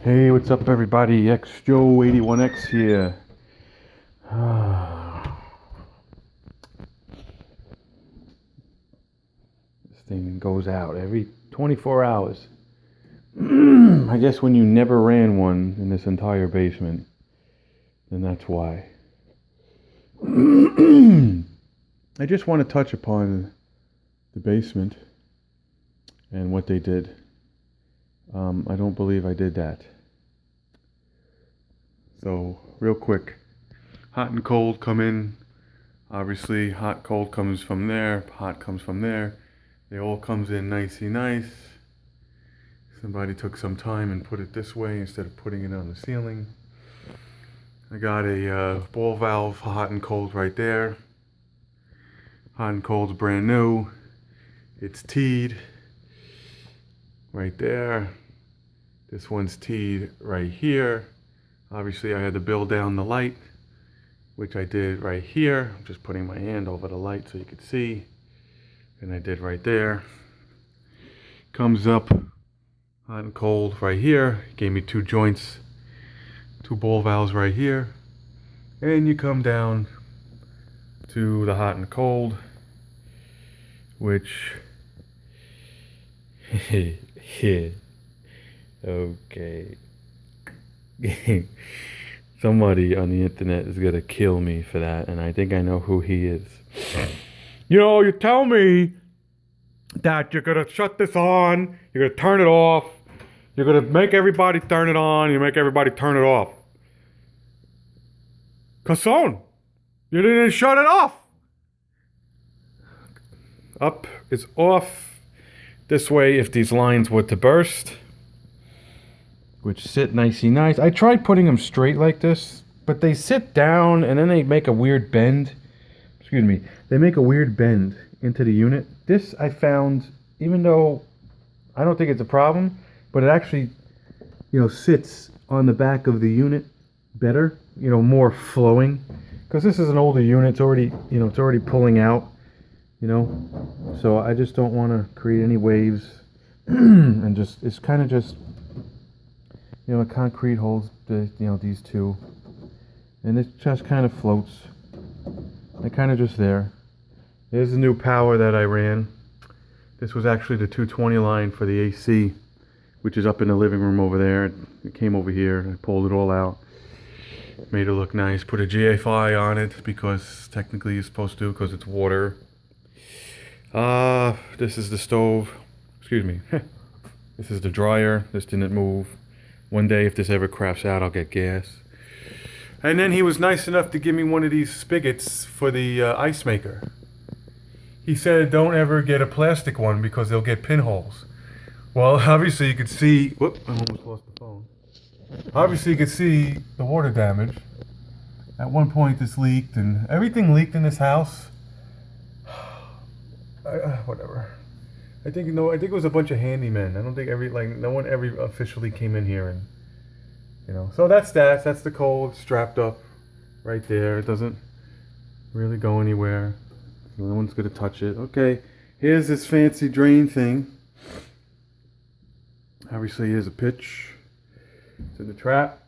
Hey, what's up, everybody? XJoe81X here. This thing goes out every 24 hours. I guess when you never ran one in this entire basement, then that's why. I just want to touch upon the basement and what they did. I don't believe I did that. So, real quick, hot and cold come in. Obviously, hot, cold comes from there, hot comes from there. It all comes in nicey nice. Somebody took some time and put it this way instead of putting it on the ceiling. I got a ball valve for hot and cold right there. Hot and cold's brand new. It's teed right there. This one's teed right here. Obviously, I had to build down the light, which I did right here. I'm just putting my hand over the light so you could see. And I did right there. Comes up hot and cold right here. Gave me two joints, two ball valves right here. And you come down to the hot and cold, which okay. Somebody on the internet is gonna kill me for that, and I think I know who he is. You know, you tell me that you're gonna shut this on, you're gonna turn it off, you're gonna make everybody turn it on, you make everybody turn it off. Cason, you didn't shut it off. Up is off. This way, if these lines were to burst, which sit nicey nice. I tried putting them straight like this, but they sit down and then they make a weird bend. Excuse me. They make a weird bend into the unit. This I found, even though I don't think it's a problem, but it actually, sits on the back of the unit better, more flowing. Because this is an older unit, it's already, it's already pulling out, So I just don't want to create any waves, and it's kind of just, the concrete holds these two, and it just kind of floats. They're kind of just there. There's the new power that I ran. This was actually the 220 line for the AC, which is up in the living room over there. It came over here, and I pulled it all out. Made it look nice. Put a GFI on it because technically you're supposed to, because it's water. This is the stove. Excuse me. This is the dryer. This didn't move. One day, if this ever craps out, I'll get gas. And then he was nice enough to give me one of these spigots for the ice maker. He said, don't ever get a plastic one because they'll get pinholes. Well, obviously you could see... Whoop, I almost lost the phone. Obviously you could see the water damage. At one point this leaked, and everything leaked in this house. Whatever. I think it was a bunch of handymen. I don't think no one ever officially came in here, and So that's the cold strapped up right there. It doesn't really go anywhere. No one's gonna touch it. Okay, here's this fancy drain thing. Obviously, here's a pitch. It's in the trap.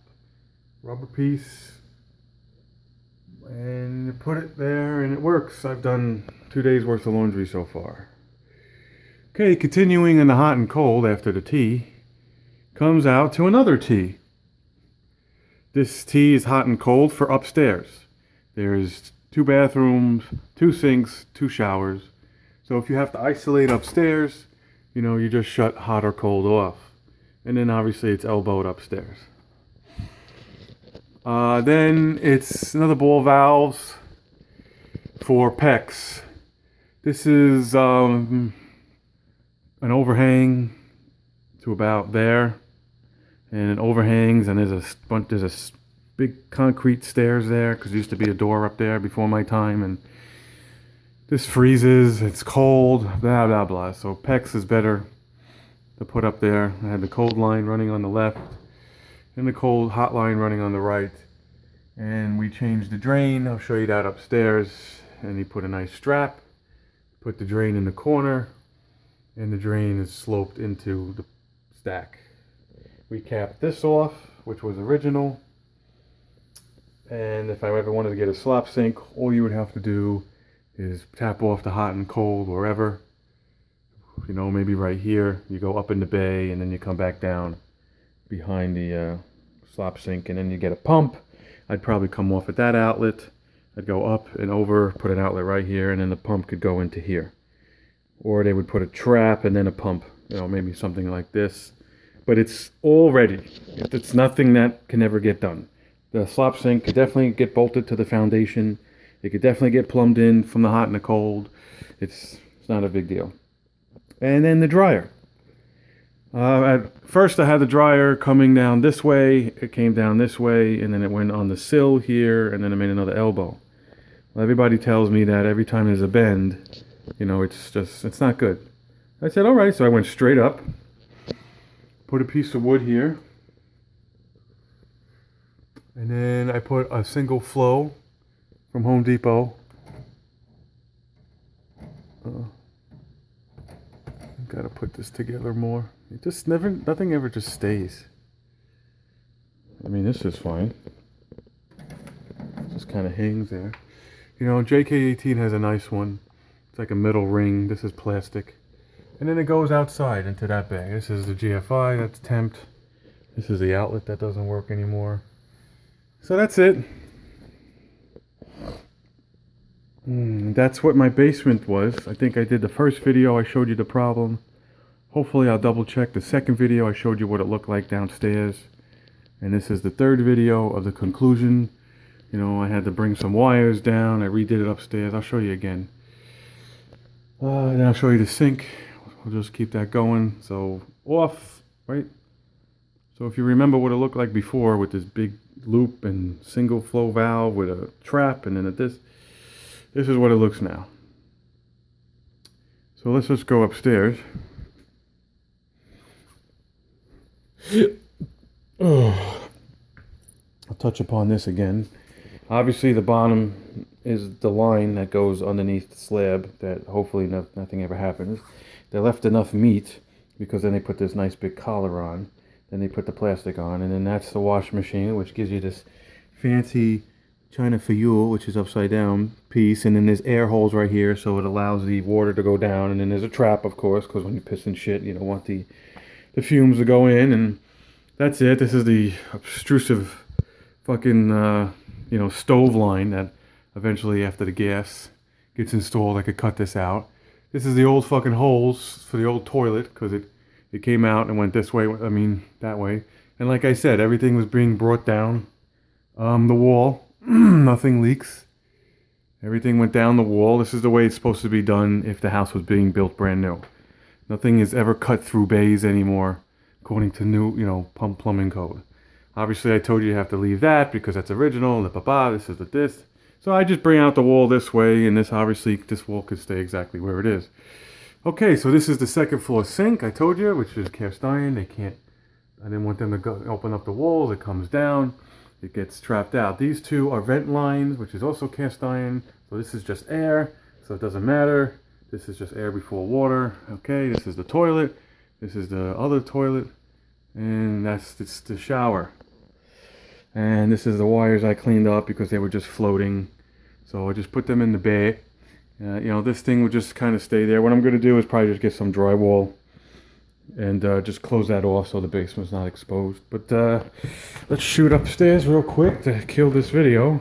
Rubber piece. And you put it there, and it works. I've done 2 days worth of laundry so far. Okay, continuing in the hot and cold after the tea, comes out to another tea. This tea is hot and cold for upstairs. There's 2 bathrooms, 2 sinks, 2 showers. So if you have to isolate upstairs, you just shut hot or cold off. And then obviously it's elbowed upstairs. Then it's another ball valves for PEX. This is an overhang to about there, and it overhangs, and there's a big concrete stairs there because there used to be a door up there before my time, and this freezes, it's cold, blah blah blah. So PEX is better to put up there. I had the cold line running on the left and the cold hot line running on the right, and we changed the drain. I'll show you that upstairs. And he put a nice strap, put the drain in the corner, and the drain is sloped into the stack. We capped this off, which was original. And if I ever wanted to get a slop sink, all you would have to do is tap off the hot and cold wherever. You know, maybe right here. You go up in the bay and then you come back down behind the slop sink, and then you get a pump. I'd probably come off at that outlet. I'd go up and over, put an outlet right here, and then the pump could go into here. Or they would put a trap and then a pump, you know, maybe something like this. But it's all ready. It's nothing that can ever get done. The slop sink could definitely get bolted to the foundation. It could definitely get plumbed in from the hot and the cold. It's not a big deal. And then the dryer. At first I had the dryer coming down this way. It came down this way, and then it went on the sill here, and then it made another elbow. Well, everybody tells me that every time there's a bend, you know, it's not good. I said, all right, so I went straight up, put a piece of wood here, and then I put a single flow from Home Depot. Gotta put this together more. Nothing ever just stays. I mean, this is fine. It just kind of hangs there. You know, JK18 has a nice one. It's like a metal ring. This is plastic. And then it goes outside into that bag. This is the GFI, that's temped. This is the outlet that doesn't work anymore. So that's it. That's what my basement was. I think I did the first video, I showed you the problem. Hopefully I'll double check the second video, I showed you what it looked like downstairs. And this is the third video of the conclusion. You know, I had to bring some wires down, I redid it upstairs. I'll show you again. Then I'll show you the sink. We'll just keep that going. So off, right? So if you remember what it looked like before with this big loop and single flow valve with a trap and then this is what it looks now. So let's just go upstairs. I'll touch upon this again. Obviously the bottom is the line that goes underneath the slab that hopefully nothing ever happens. They left enough meat because then they put this nice big collar on. Then they put the plastic on, and then that's the wash machine, which gives you this fancy China fuel, which is upside down piece, and then there's air holes right here, so it allows the water to go down, and then there's a trap, of course, because when you piss and shit, you don't want the fumes to go in, and that's it. This is the obtrusive fucking, you know, stove line that eventually, after the gas gets installed, I could cut this out. This is the old fucking holes for the old toilet, because it came out and went this way, I mean, that way. And like I said, everything was being brought down the wall. Nothing leaks. Everything went down the wall. This is the way it's supposed to be done if the house was being built brand new. Nothing is ever cut through bays anymore, according to new, you know, plumbing code. Obviously, I told you have to leave that because that's original. This is this. So I just bring out the wall this way, and this obviously, this wall could stay exactly where it is. Okay, so this is the second floor sink, I told you, which is cast iron. I didn't want them to go open up the walls. It comes down. It gets trapped out. These two are vent lines, which is also cast iron. So this is just air, so it doesn't matter. This is just air before water. Okay, this is the toilet. This is the other toilet. And it's the shower. And this is the wires I cleaned up because they were just floating. So I just put them in the bay. You know, this thing will just kind of stay there. What I'm going to do is probably just get some drywall and just close that off so the basement's not exposed. But let's shoot upstairs real quick to kill this video.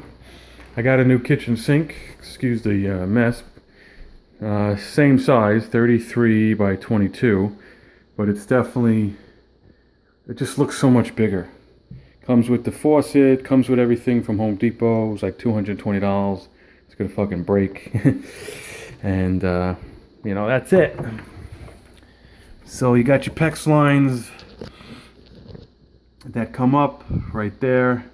I got a new kitchen sink. Excuse the mess. Same size, 33 by 22. But it's definitely, it just looks so much bigger. Comes with the faucet, comes with everything from Home Depot. It was like $220. It's gonna fucking break. And you know, that's it. So you got your PEX lines that come up right there,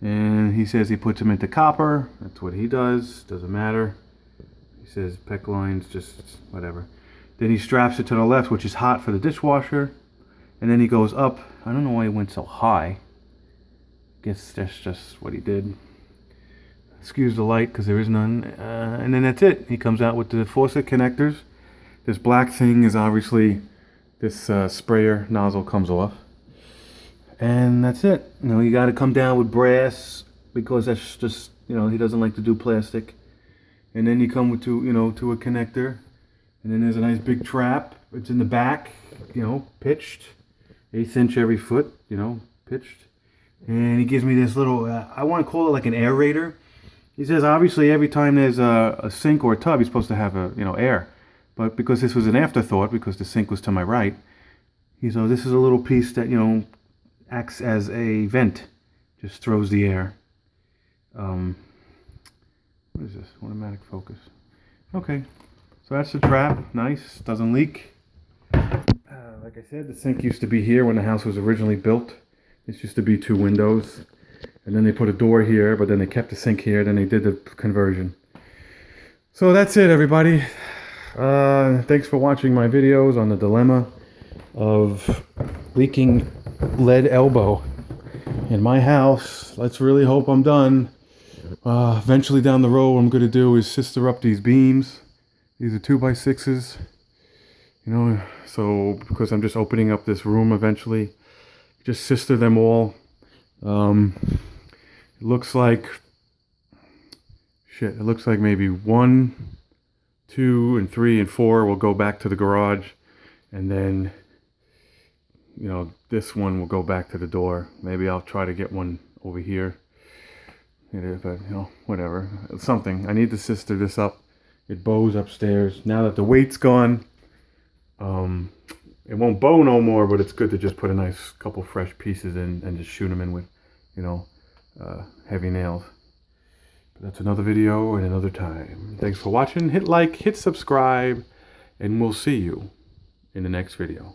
and he says he puts them into copper. That's what he does. Doesn't matter. He says PEX lines, just whatever. Then he straps it to the left, which is hot for the dishwasher, and then he goes up. I don't know why he went so high. Guess that's just what he did. Excuse the light because there is none. And then that's it. He comes out with the faucet connectors. This black thing is obviously this sprayer nozzle comes off. And that's it. You know, you got to come down with brass because that's just, you know, he doesn't like to do plastic. And then you come with to a connector. And then there's a nice big trap. It's in the back, you know, pitched. 1/8 inch every foot, you know, pitched. And he gives me this little, I want to call it like an aerator. He says obviously every time there's a sink or a tub, you're supposed to have air. But because this was an afterthought, because the sink was to my right, he said, this is a little piece that, acts as a vent. Just throws the air. What is this? Automatic focus. Okay. So that's the trap. Nice. Doesn't leak. Like I said, the sink used to be here when the house was originally built. This used to be 2 windows. And then they put a door here, but then they kept the sink here. Then they did the conversion. So that's it, everybody. Thanks for watching my videos on the dilemma of leaking lead elbow in my house. Let's really hope I'm done. Eventually down the road, what I'm going to do is sister up these beams. These are 2x6s. So because I'm just opening up this room eventually, just sister them all. It looks like shit. It looks like maybe 1, 2, and 3, and 4 will go back to the garage, and then this one will go back to the door. Maybe I'll try to get one over here. But whatever. It's something. I need to sister this up. It bows upstairs. Now that the weight's gone, it won't bow no more, but it's good to just put a nice couple fresh pieces in and just shoot them in with, heavy nails. But that's another video and another time. Thanks for watching. Hit like, hit subscribe, and we'll see you in the next video.